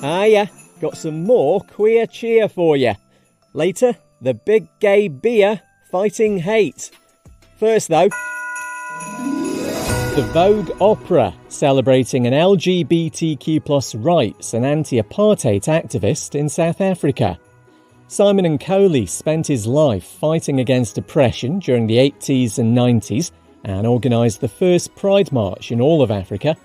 Hiya, got some more queer cheer for you. Later, the big gay beer fighting hate. First though, the Vogue Opera, celebrating an LGBTQ+ rights and anti-apartheid activist in South Africa. Simon Coley spent his life fighting against oppression during the 80s and 90s and organised the first Pride March in all of Africa.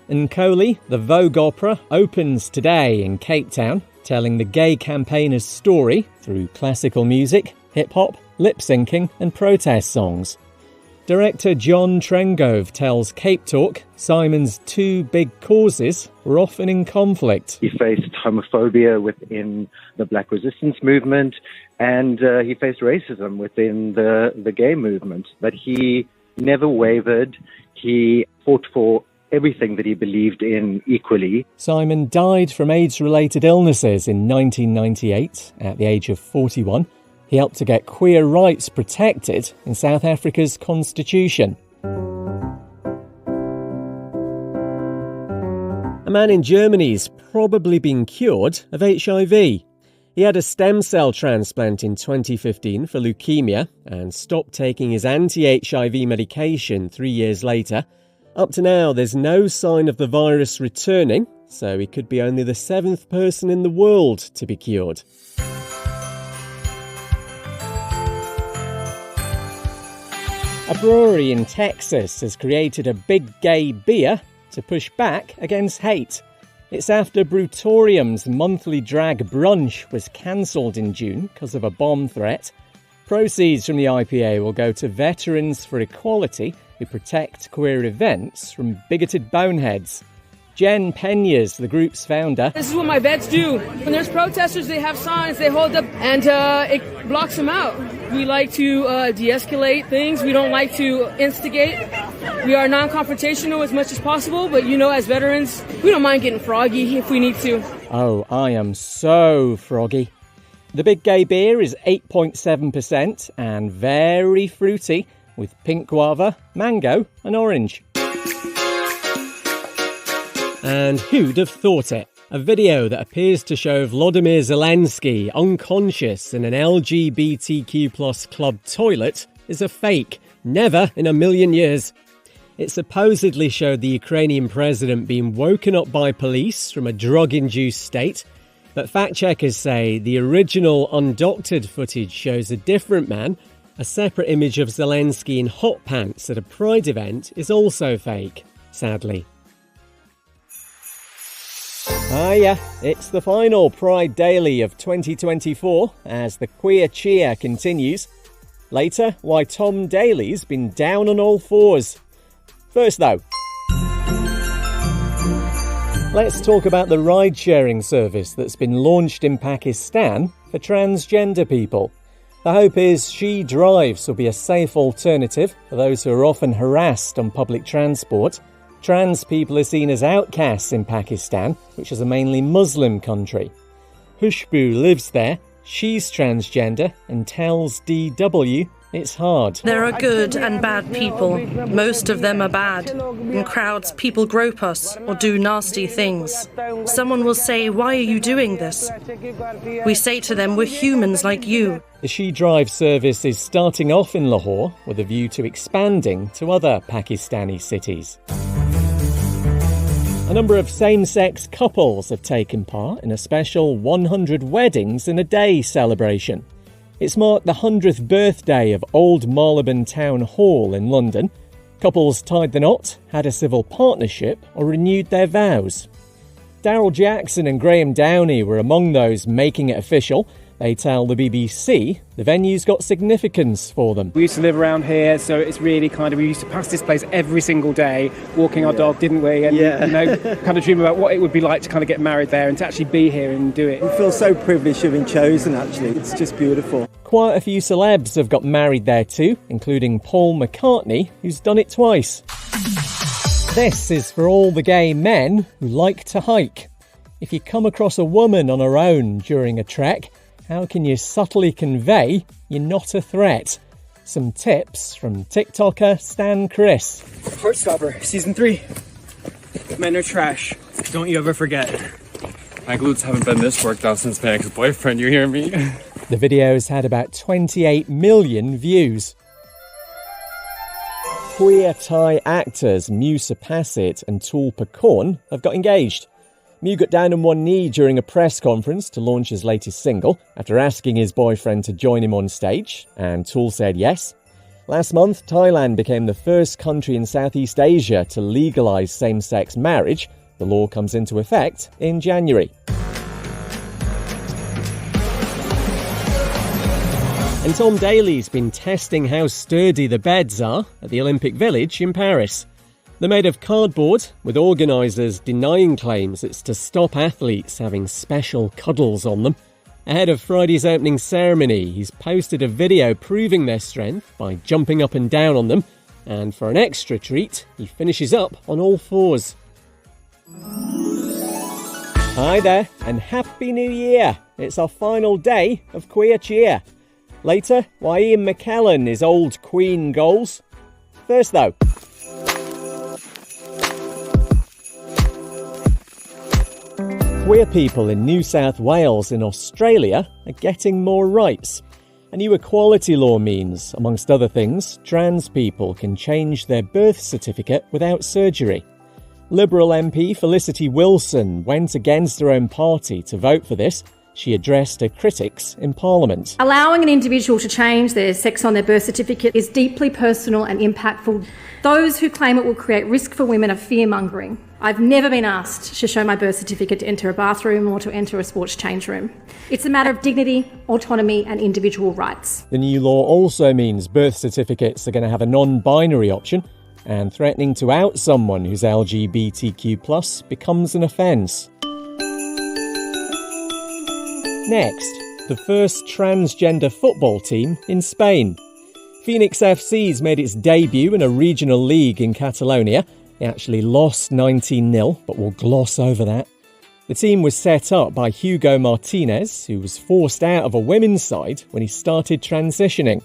In Coley, the Vogue Opera opens today in Cape Town, telling the gay campaigner's story through classical music, hip-hop, lip-syncing and protest songs. Director John Trengove tells Cape Talk Simon's two big causes were often in conflict. He faced homophobia within the Black resistance movement, and he faced racism within the gay movement. But he never wavered. He fought for everything that he believed in equally. Simon died from AIDS-related illnesses in 1998 at the age of 41. He helped to get queer rights protected in South Africa's constitution. A man in Germany's probably been cured of HIV. He had a stem cell transplant in 2015 for leukemia and stopped taking his anti-HIV medication 3 years later. Up to now, there's no sign of the virus returning, so he could be only the 7th person in the world to be cured. A brewery in Texas has created a big gay beer to push back against hate. It's after Brutorium's monthly drag brunch was cancelled in June because of a bomb threat. Proceeds from the IPA will go to Veterans for Equality who protect queer events from bigoted boneheads. Jen Peñas, the group's founder. This is what my vets do. When there's protesters, they have signs, they hold up, and it blocks them out. We like to de-escalate things. We don't like to instigate. We are non-confrontational as much as possible, but as veterans, we don't mind getting froggy if we need to. Oh, I am so froggy. The Big Gay Beer is 8.7% and very fruity, with pink guava, mango and orange. And who'd have thought it? A video that appears to show Volodymyr Zelensky unconscious in an LGBTQ+ club toilet is a fake. Never in a million years. It supposedly showed the Ukrainian president being woken up by police from a drug-induced state, but fact-checkers say the original undoctored footage shows a different man. A separate image of Zelensky in hot pants at a Pride event is also fake, sadly. Yeah, it's the final Pride Daily of 2024 as the queer cheer continues. Later, why Tom Daley's been down on all fours. First though, let's talk about the ride-sharing service that's been launched in Pakistan for transgender people. The hope is She Drives will be a safe alternative for those who are often harassed on public transport. Trans people are seen as outcasts in Pakistan, which is a mainly Muslim country. Khushbu lives there. She's transgender and tells DW it's hard. There are good and bad people. Most of them are bad. In crowds, people grope us or do nasty things. Someone will say, "Why are you doing this?" We say to them, "We're humans like you." The She Drive service is starting off in Lahore with a view to expanding to other Pakistani cities. A number of same-sex couples have taken part in a special 100 Weddings in a Day celebration. It's marked the 100th birthday of Old Marylebone Town Hall in London. Couples tied the knot, had a civil partnership or renewed their vows. Daryl Jackson and Graham Downey were among those making it official. They tell the BBC the venue's got significance for them. We used to live around here, so it's really we used to pass this place every single day, walking our dog, didn't we? And, kind of dream about what it would be like to kind of get married there and to actually be here and do it. We feel so privileged to have been chosen, actually. It's just beautiful. Quite a few celebs have got married there too, including Paul McCartney, who's done it twice. This is for all the gay men who like to hike. If you come across a woman on her own during a trek, how can you subtly convey you're not a threat? Some tips from TikToker Stan Chris. Heartstopper, Season 3. Men are trash. Don't you ever forget. My glutes haven't been this worked out since my ex-boyfriend, you hear me? The video's had about 28 million views. Queer Thai actors Musa Passit and Tulpa Korn have got engaged. Mew got down on one knee during a press conference to launch his latest single after asking his boyfriend to join him on stage, and Tul said yes. Last month, Thailand became the first country in Southeast Asia to legalise same-sex marriage. The law comes into effect in January. And Tom Daley's been testing how sturdy the beds are at the Olympic Village in Paris. They're made of cardboard, with organisers denying claims it's to stop athletes having special cuddles on them. Ahead of Friday's opening ceremony, he's posted a video proving their strength by jumping up and down on them. And for an extra treat, he finishes up on all fours. Hi there, and Happy New Year! It's our final day of Queer Cheer. Later, why Ian McKellen is old Queen goals. First though, queer people in New South Wales in Australia are getting more rights. A new equality law means, amongst other things, trans people can change their birth certificate without surgery. Liberal MP Felicity Wilson went against her own party to vote for this. She addressed her critics in Parliament. Allowing an individual to change their sex on their birth certificate is deeply personal and impactful. Those who claim it will create risk for women are fear-mongering. I've never been asked to show my birth certificate to enter a bathroom or to enter a sports change room. It's a matter of dignity, autonomy and individual rights. The new law also means birth certificates are going to have a non-binary option, and threatening to out someone who's LGBTQ+ becomes an offence. Next, the first transgender football team in Spain. Phoenix FC's made its debut in a regional league in Catalonia. They actually lost 19-0, but we'll gloss over that. The team was set up by Hugo Martinez, who was forced out of a women's side when he started transitioning.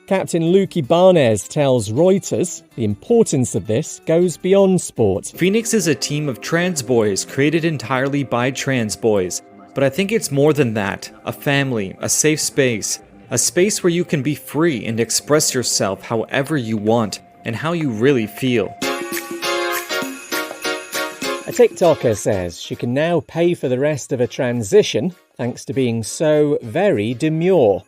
Captain Luque Barnes tells Reuters the importance of this goes beyond sport. Phoenix is a team of trans boys created entirely by trans boys. But I think it's more than that. A family, a safe space. A space where you can be free and express yourself however you want and how you really feel. A TikToker says she can now pay for the rest of a transition thanks to being so very demure.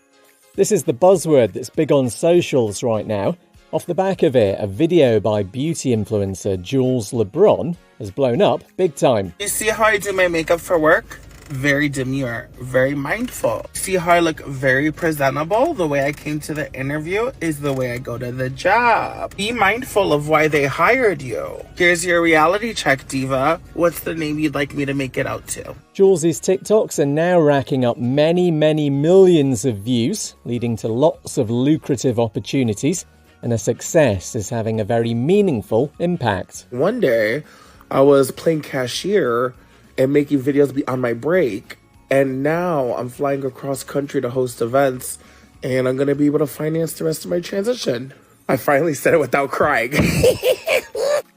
This is the buzzword that's big on socials right now. Off the back of it, a video by beauty influencer Jules LeBron has blown up big time. You see how I do my makeup for work? Very demure, very mindful. See how I look very presentable? The way I came to the interview is the way I go to the job. Be mindful of why they hired you. Here's your reality check, diva. What's the name you'd like me to make it out to? Jules's TikToks are now racking up many millions of views, leading to lots of lucrative opportunities, and her success is having a very meaningful impact. One day, I was playing cashier and making videos be on my break. And now I'm flying across country to host events, and I'm going to be able to finance the rest of my transition. I finally said it without crying.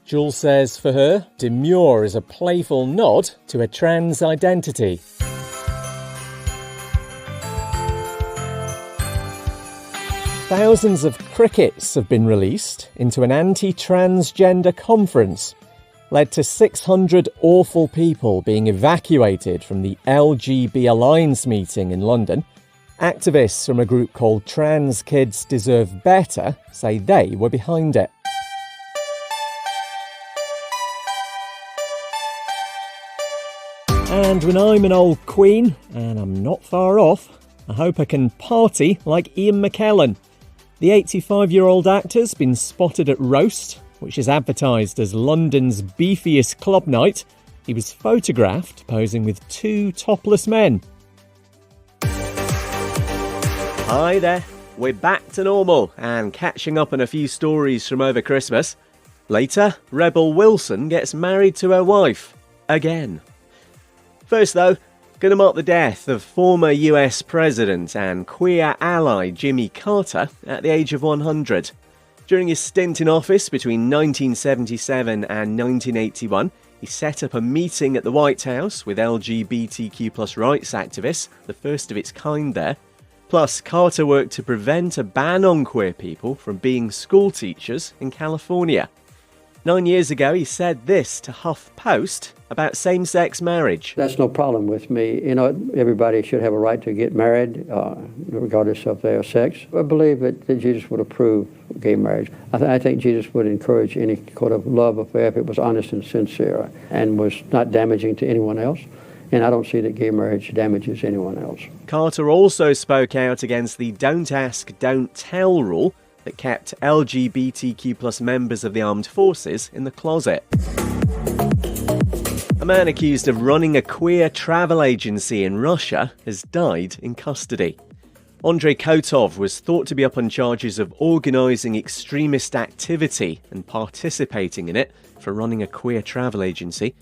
Jules says for her, demure is a playful nod to a trans identity. Thousands of crickets have been released into an anti-transgender conference. Led to 600 awful people being evacuated from the LGB Alliance meeting in London. Activists from a group called Trans Kids Deserve Better say they were behind it. And when I'm an old queen, and I'm not far off, I hope I can party like Ian McKellen. The 85-year-old actor's been spotted at Roast, which is advertised as London's beefiest club night. He was photographed posing with two topless men. Hi there, we're back to normal and catching up on a few stories from over Christmas. Later, Rebel Wilson gets married to her wife. Again. First though, going to mark the death of former US President and queer ally Jimmy Carter at the age of 100. During his stint in office between 1977 and 1981, he set up a meeting at the White House with LGBTQ+ rights activists, the first of its kind there. Plus, Carter worked to prevent a ban on queer people from being school teachers in California. 9 years ago, he said this to HuffPost about same-sex marriage. That's no problem with me. You know, everybody should have a right to get married, regardless of their sex. I believe that Jesus would approve gay marriage. I think Jesus would encourage any kind of love affair if it was honest and sincere and was not damaging to anyone else. And I don't see that gay marriage damages anyone else. Carter also spoke out against the don't ask, don't tell rule that kept LGBTQ+ members of the armed forces in the closet. A man accused of running a queer travel agency in Russia has died in custody. Andrei Kotov was thought to be up on charges of organising extremist activity and participating in it for running a queer travel agency.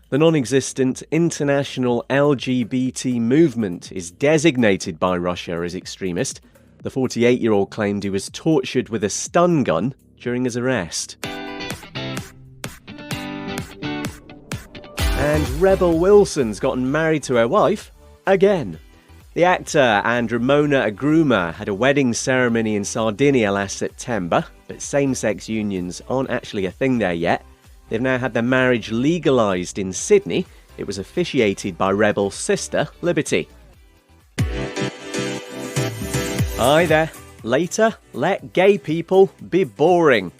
The non-existent international LGBT movement is designated by Russia as extremist. The 48-year-old claimed he was tortured with a stun gun during his arrest. And Rebel Wilson's gotten married to her wife again. The actor and Ramona Agruma had a wedding ceremony in Sardinia last September, but same-sex unions aren't actually a thing there yet. They've now had their marriage legalised in Sydney. It was officiated by Rebel's sister, Liberty. Hi there. Later, let gay people be boring.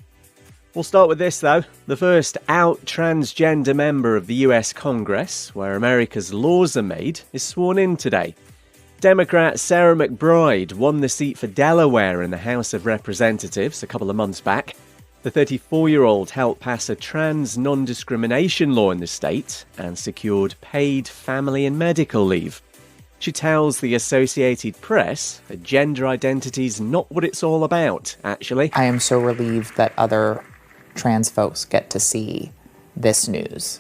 We'll start with this though. The first out transgender member of the US Congress, where America's laws are made, is sworn in today. Democrat Sarah McBride won the seat for Delaware in the House of Representatives a couple of months back. The 34-year-old helped pass a trans non-discrimination law in the state and secured paid family and medical leave. She tells the Associated Press that gender identity's not what it's all about, actually. I am so relieved that other trans folks get to see this news.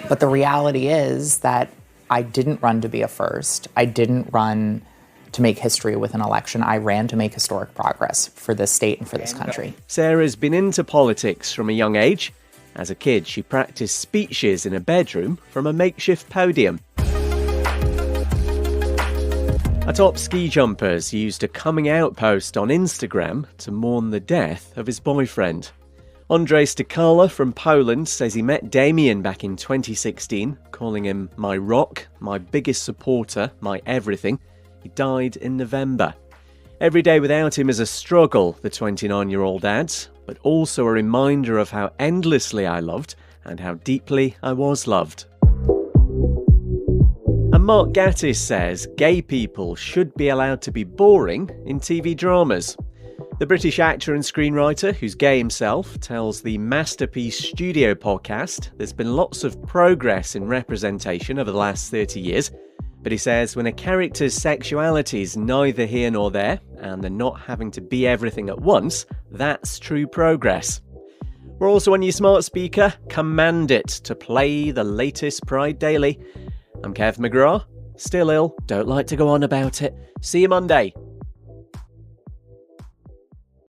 But the reality is that I didn't run to be a first. I didn't run to make history with an election. I ran to make historic progress for this state and for this country. Sarah's been into politics from a young age. As a kid, she practiced speeches in a bedroom from a makeshift podium. A top ski jumper's used a coming out post on Instagram to mourn the death of his boyfriend. Andrzej Stakala from Poland says he met Damien back in 2016, calling him my rock, my biggest supporter, my everything. He died in November. Every day without him is a struggle, the 29-year-old adds, but also a reminder of how endlessly I loved and how deeply I was loved. And Mark Gatiss says gay people should be allowed to be boring in TV dramas. The British actor and screenwriter, who's gay himself, tells the Masterpiece Studio podcast there's been lots of progress in representation over the last 30 years, but he says when a character's sexuality is neither here nor there, and they're not having to be everything at once, that's true progress. We're also on your smart speaker. Command it to play the latest Pride Daily. I'm Kev McGrath. Still ill, don't like to go on about it. See you Monday.